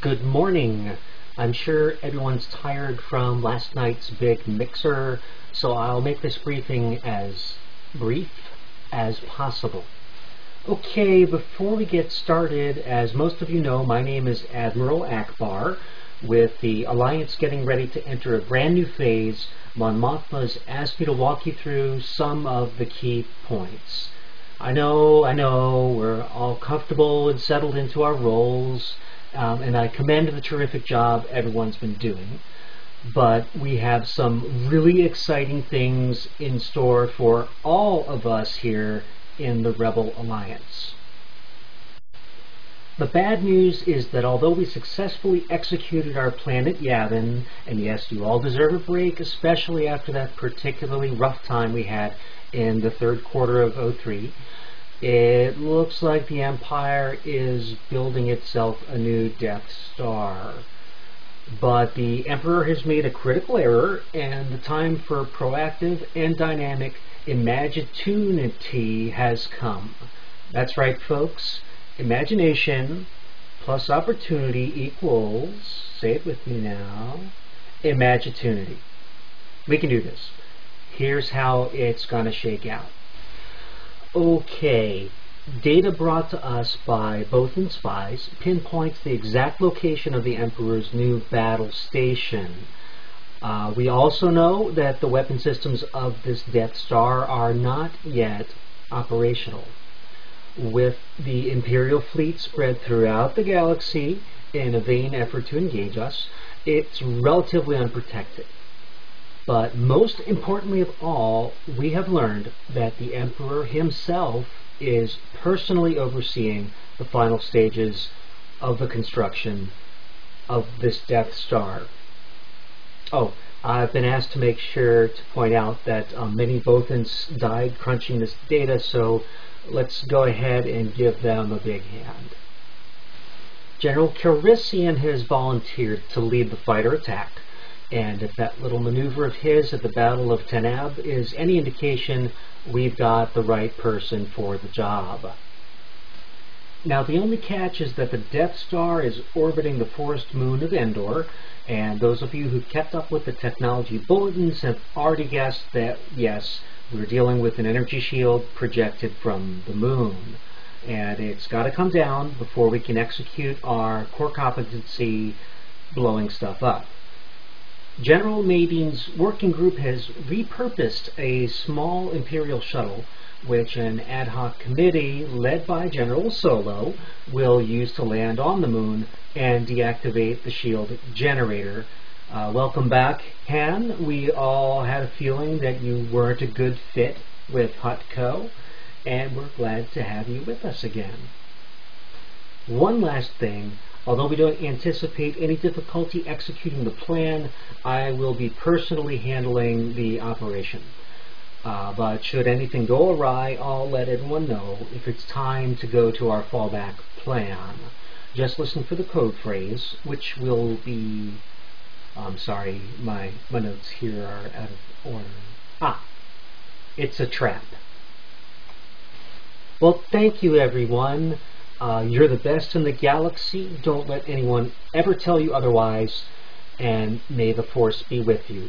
Good morning. I'm sure everyone's tired from last night's big mixer, so I'll make this briefing as brief as possible. Okay, before we get started, as most of you know, my name is Admiral Akbar. With the Alliance getting ready to enter a brand new phase, Mon Mothma's asked me to walk you through some of the key points. I know, we're all comfortable and settled into our roles, and I commend the terrific job everyone's been doing. But we have some really exciting things in store for all of us here in the Rebel Alliance. The bad news is that although we successfully executed our plan at Yavin, and yes, you all deserve a break, especially after that particularly rough time we had in the third quarter of 03, it looks like the Empire is building itself a new Death Star. But the Emperor has made a critical error, and the time for proactive and dynamic imagintunity has come. That's right, folks. Imagination plus opportunity equals, say it with me now, imagitunity. We can do this. Here's how it's going to shake out. Okay, data brought to us by Bothan spies pinpoints the exact location of the Emperor's new battle station. We also know that the weapon systems of this Death Star are not yet operational. With the Imperial fleet spread throughout the galaxy in a vain effort to engage us, it's relatively unprotected. But most importantly of all, we have learned that the Emperor himself is personally overseeing the final stages of the construction of this Death Star. Oh, I've been asked to make sure to point out that many Bothans died crunching this data, so let's go ahead and give them a big hand. General Calrissian has volunteered to lead the fighter attack, and if that little maneuver of his at the Battle of Tenab is any indication, we've got the right person for the job. Now, the only catch is that the Death Star is orbiting the forest moon of Endor, and those of you who kept up with the technology bulletins have already guessed that, yes, we're dealing with an energy shield projected from the moon, and it's got to come down before we can execute our core competency blowing stuff up. General Madine's working group has repurposed a small Imperial shuttle, which an ad hoc committee led by General Solo will use to land on the moon and deactivate the shield generator. Welcome back, Han. We all had a feeling that you weren't a good fit with Hutco, and we're glad to have you with us again. One last thing. Although we don't anticipate any difficulty executing the plan, I will be personally handling the operation. But should anything go awry, I'll let everyone know if it's time to go to our fallback plan. Just listen for the code phrase, which will be... I'm sorry, my notes here are out of order. It's a trap. Well, thank you, everyone. You're the best in the galaxy. Don't let anyone ever tell you otherwise, and may the Force be with you.